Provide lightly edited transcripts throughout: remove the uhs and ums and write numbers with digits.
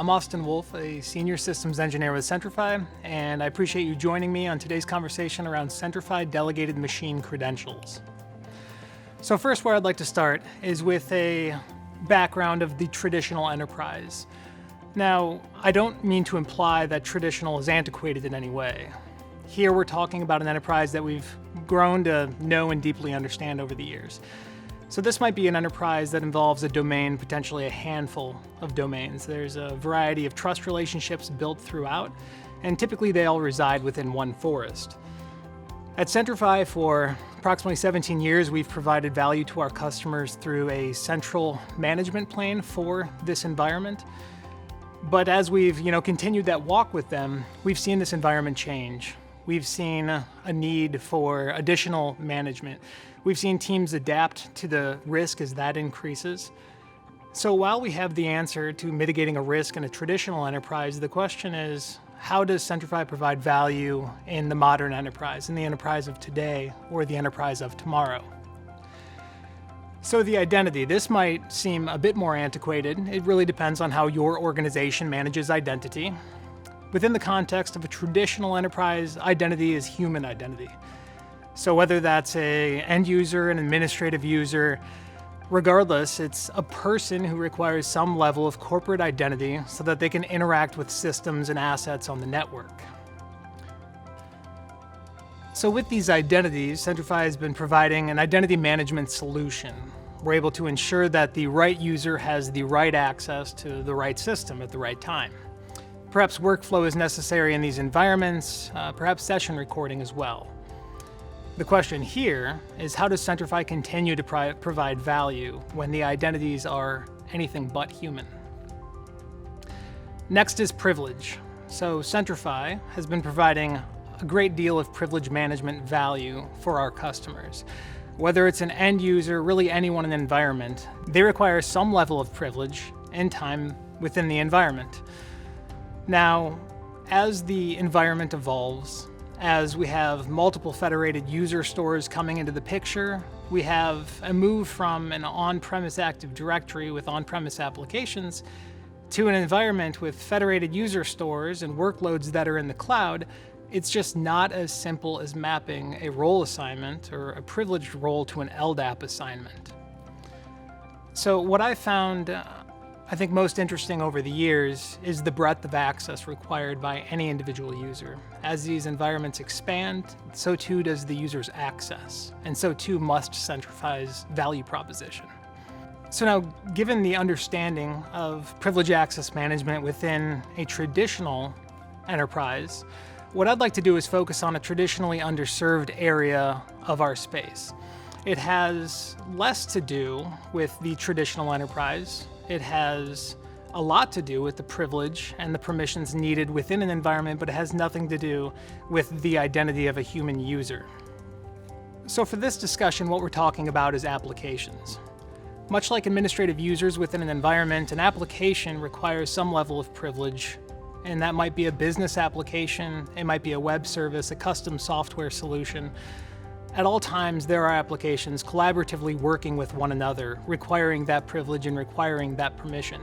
I'm Austin Wolf, a senior systems engineer with Centrify, and I appreciate you joining me on today's conversation around Centrify delegated machine credentials. So first, where I'd like to start is with a background of the traditional enterprise. Now, I don't mean to imply that traditional is antiquated in any way. Here we're talking about an enterprise that we've grown to know and deeply understand over the years. So this might be an enterprise that involves a domain, potentially a handful of domains. There's a variety of trust relationships built throughout, and typically they all reside within one forest. At Centrify, for approximately 17 years, we've provided value to our customers through a central management plane for this environment. But as we've continued that walk with them, we've seen this environment change. We've seen a need for additional management. We've seen teams adapt to the risk as that increases. So while we have the answer to mitigating a risk in a traditional enterprise, the question is, how does Centrify provide value in the modern enterprise, in the enterprise of today or the enterprise of tomorrow? So the identity, this might seem a bit more antiquated. It really depends on how your organization manages identity. Within the context of a traditional enterprise, identity is human identity. So whether that's an end user, an administrative user, regardless, it's a person who requires some level of corporate identity so that they can interact with systems and assets on the network. So with these identities, Centrify has been providing an identity management solution. We're able to ensure that the right user has the right access to the right system at the right time. Perhaps workflow is necessary in these environments, perhaps session recording as well. The question here is, how does Centrify continue to provide value when the identities are anything but human? Next is privilege. So Centrify has been providing a great deal of privilege management value for our customers. Whether it's an end user, really anyone in the environment, they require some level of privilege and time within the environment. Now, as the environment evolves, as we have multiple federated user stores coming into the picture, we have a move from an on-premise Active Directory with on-premise applications to an environment with federated user stores and workloads that are in the cloud. It's just not as simple as mapping a role assignment or a privileged role to an LDAP assignment. So what I found I think most interesting over the years is the breadth of access required by any individual user. As these environments expand, so too does the user's access, and so too must Centrify's value proposition. So now, given the understanding of privilege access management within a traditional enterprise, what I'd like to do is focus on a traditionally underserved area of our space. It has less to do with the traditional enterprise. It has a lot to do with the privilege and the permissions needed within an environment, but it has nothing to do with the identity of a human user. So for this discussion, what we're talking about is applications. Much like administrative users within an environment, an application requires some level of privilege, and that might be a business application, it might be a web service, a custom software solution. At all times, there are applications collaboratively working with one another, requiring that privilege and requiring that permission.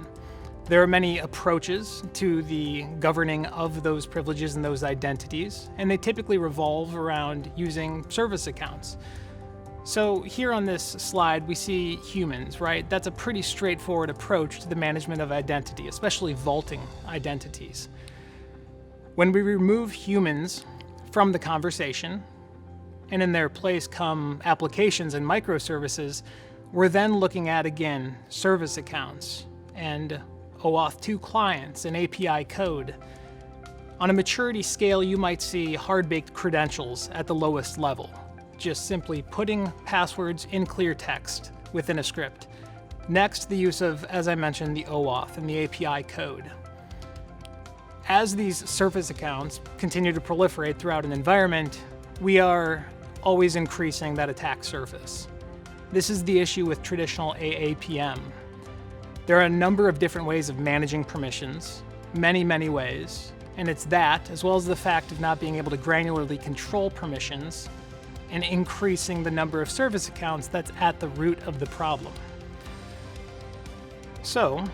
There are many approaches to the governing of those privileges and those identities, and they typically revolve around using service accounts. So here on this slide, we see humans, right? That's a pretty straightforward approach to the management of identity, especially vaulting identities. When we remove humans from the conversation, and in their place come applications and microservices, we're then looking at, again, service accounts and OAuth 2 clients and API code. On a maturity scale, you might see hard-baked credentials at the lowest level, just simply putting passwords in clear text within a script. Next, the use of, as I mentioned, the OAuth and the API code. As these service accounts continue to proliferate throughout an environment, we are always increasing that attack surface. This is the issue with traditional AAPM. There are a number of different ways of managing permissions, many ways, and it's that, as well as the fact of not being able to granularly control permissions and increasing the number of service accounts that's at the root of the problem. So,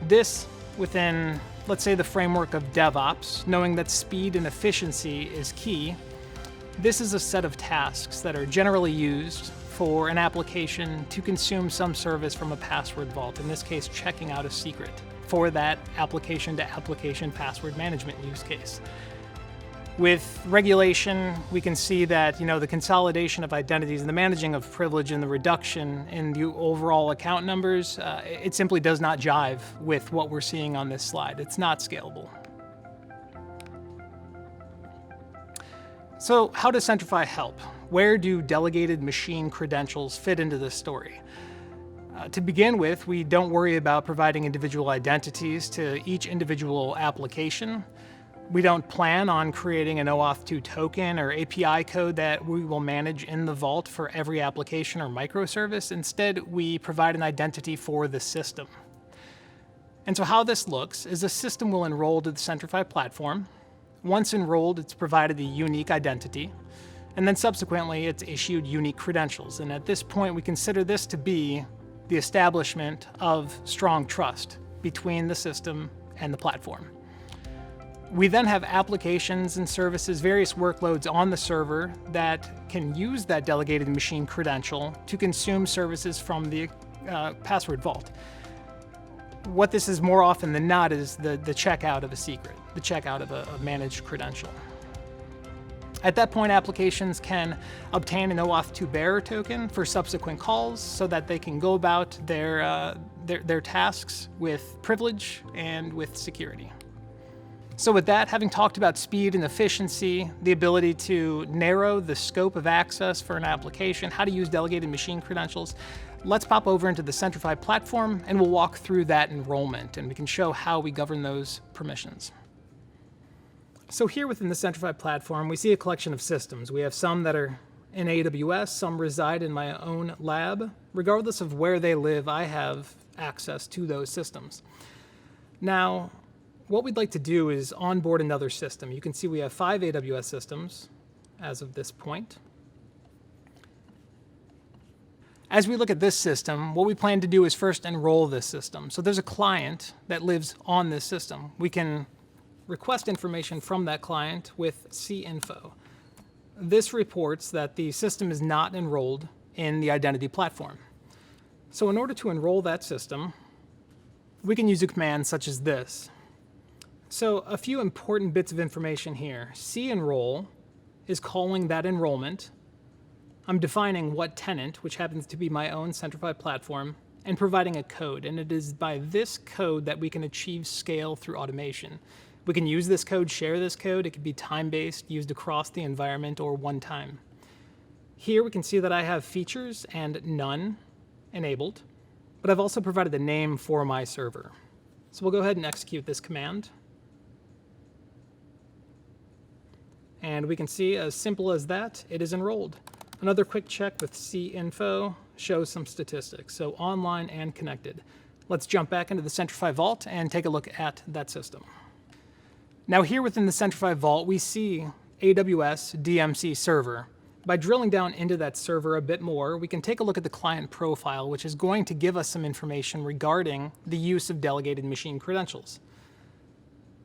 this within let's say the framework of DevOps, knowing that speed and efficiency is key, this is a set of tasks that are generally used for an application to consume some service from a password vault, in this case checking out a secret, for that application-to-application password management use case. With regulation, we can see that the consolidation of identities and the managing of privilege and the reduction in the overall account numbers, it simply does not jive with what we're seeing on this slide. It's not scalable. So how does Centrify help? Where do delegated machine credentials fit into this story? To begin with, we don't worry about providing individual identities to each individual application. We don't plan on creating an OAuth 2 token or API code that we will manage in the vault for every application or microservice. Instead, we provide an identity for the system. And so how this looks is a system will enroll to the Centrify platform. Once enrolled, it's provided a unique identity, and then subsequently it's issued unique credentials. And at this point, we consider this to be the establishment of strong trust between the system and the platform. We then have applications and services, various workloads on the server that can use that delegated machine credential to consume services from the password vault. What this is more often than not is the checkout of a secret, the checkout of a managed credential. At that point, applications can obtain an OAuth 2 bearer token for subsequent calls so that they can go about their tasks with privilege and with security. So with that, having talked about speed and efficiency, the ability to narrow the scope of access for an application, how to use delegated machine credentials, let's pop over into the Centrify platform and we'll walk through that enrollment and we can show how we govern those permissions. So here within the Centrify platform, we see a collection of systems. We have some that are in AWS, some reside in my own lab. Regardless of where they live, I have access to those systems. Now, what we'd like to do is onboard another system. You can see we have 5 AWS systems as of this point. As we look at this system, what we plan to do is first enroll this system. So there's a client that lives on this system. We can request information from that client with cinfo. This reports that the system is not enrolled in the identity platform. So in order to enroll that system, we can use a command such as this. So a few important bits of information here.Cenroll is calling that enrollment. I'm defining what tenant, which happens to be my own Centrify platform, and providing a code. And it is by this code that we can achieve scale through automation. We can use this code, share this code. It can be time-based, used across the environment, or one time. Here we can see that I have features and none enabled, but I've also provided a name for my server. So we'll go ahead and execute this command. And we can see, as simple as that, it is enrolled. Another quick check with cinfo shows some statistics, so online and connected. Let's jump back into the Centrify Vault and take a look at that system. Now here within the Centrify Vault, we see AWS DMC server. By drilling down into that server a bit more, we can take a look at the client profile, which is going to give us some information regarding the use of delegated machine credentials.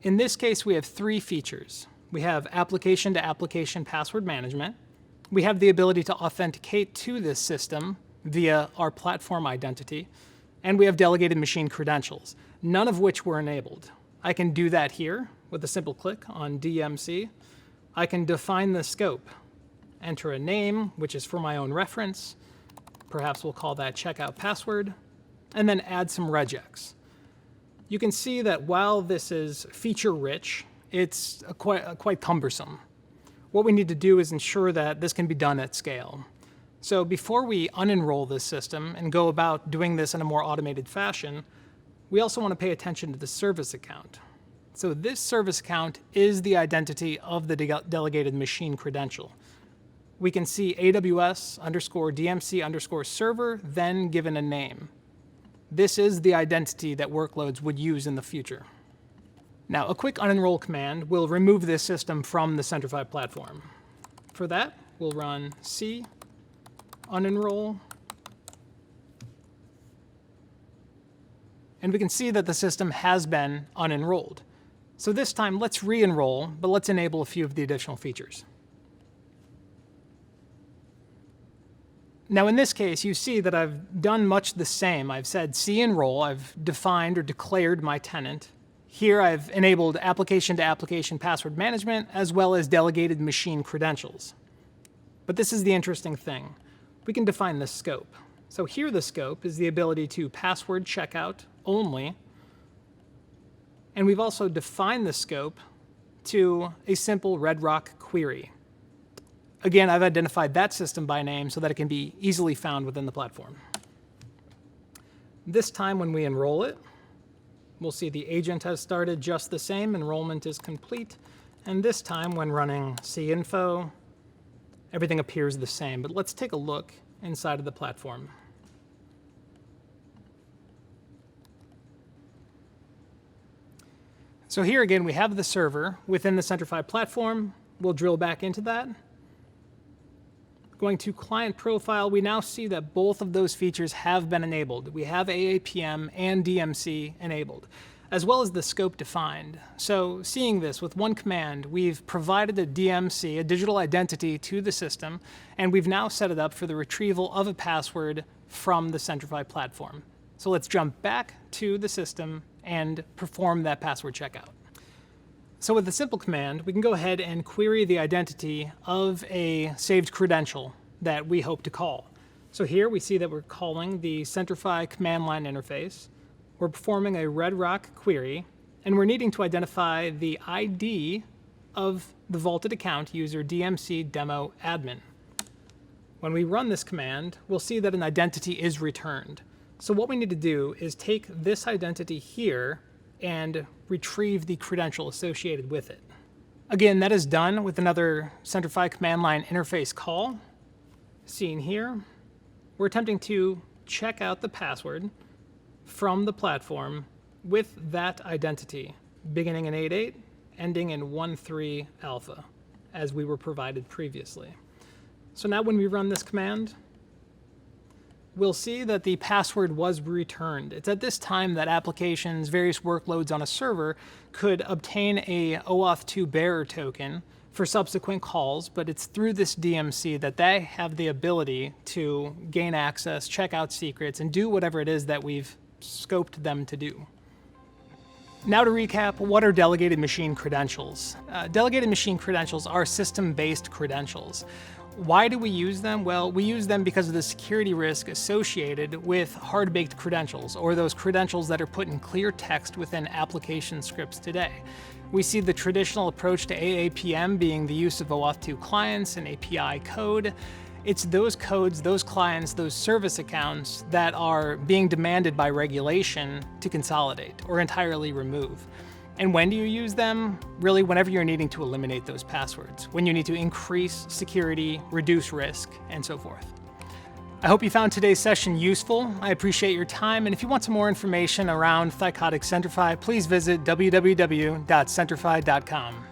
In this case, we have 3 features. We have application-to-application password management. We have the ability to authenticate to this system via our platform identity. And we have delegated machine credentials, none of which were enabled. I can do that here with a simple click on DMC. I can define the scope, enter a name, which is for my own reference. Perhaps we'll call that checkout password, and then add some regex. You can see that while this is feature-rich, it's quite cumbersome. What we need to do is ensure that this can be done at scale. So before we unenroll this system and go about doing this in a more automated fashion, we also want to pay attention to the service account. So this service account is the identity of the delegated machine credential. We can see AWS_DMC_server, then given a name. This is the identity that workloads would use in the future. Now, a quick unenroll command will remove this system from the Centrify platform. For that, we'll run c unenroll. And we can see that the system has been unenrolled. So this time, let's re-enroll, but let's enable a few of the additional features. Now in this case, you see that I've done much the same. I've said see enroll, I've defined or declared my tenant. Here I've enabled application-to-application password management, as well as delegated machine credentials. But this is the interesting thing. We can define the scope. So here the scope is the ability to password checkout only. And we've also defined the scope to a simple Redrock query. Again, I've identified that system by name so that it can be easily found within the platform. This time when we enroll it, we'll see the agent has started just the same, enrollment is complete. And this time when running cInfo, everything appears the same. But let's take a look inside of the platform. So here again, we have the server within the Centrify platform. We'll drill back into that. Going to client profile, we now see that both of those features have been enabled. We have AAPM and DMC enabled, as well as the scope defined. So seeing this with one command, we've provided a DMC, a digital identity, to the system, and we've now set it up for the retrieval of a password from the Centrify platform. So let's jump back to the system and perform that password checkout. So with a simple command, we can go ahead and query the identity of a saved credential that we hope to call. So here we see that we're calling the Centrify command line interface. We're performing a Redrock query, and we're needing to identify the ID of the vaulted account user DMC demo admin. When we run this command, we'll see that an identity is returned. So what we need to do is take this identity here and retrieve the credential associated with it. Again, that is done with another Centrify command line interface call. Seen here, we're attempting to check out the password from the platform with that identity, beginning in 8.8, ending in 1.3 alpha, as we were provided previously. So now when we run this command, we'll see that the password was returned. It's at this time that applications, various workloads on a server, could obtain a OAuth 2 bearer token for subsequent calls, but it's through this DMC that they have the ability to gain access, check out secrets, and do whatever it is that we've scoped them to do. Now to recap, what are delegated machine credentials? Delegated machine credentials are system-based credentials. Why do we use them? Well, we use them because of the security risk associated with hard-baked credentials, or those credentials that are put in clear text within application scripts today. We see the traditional approach to AAPM being the use of OAuth 2 clients and API code. It's those codes, those clients, those service accounts that are being demanded by regulation to consolidate or entirely remove. And when do you use them? Really, whenever you're needing to eliminate those passwords, when you need to increase security, reduce risk, and so forth. I hope you found today's session useful. I appreciate your time, and if you want some more information around Thycotic Centrify, please visit www.centrify.com.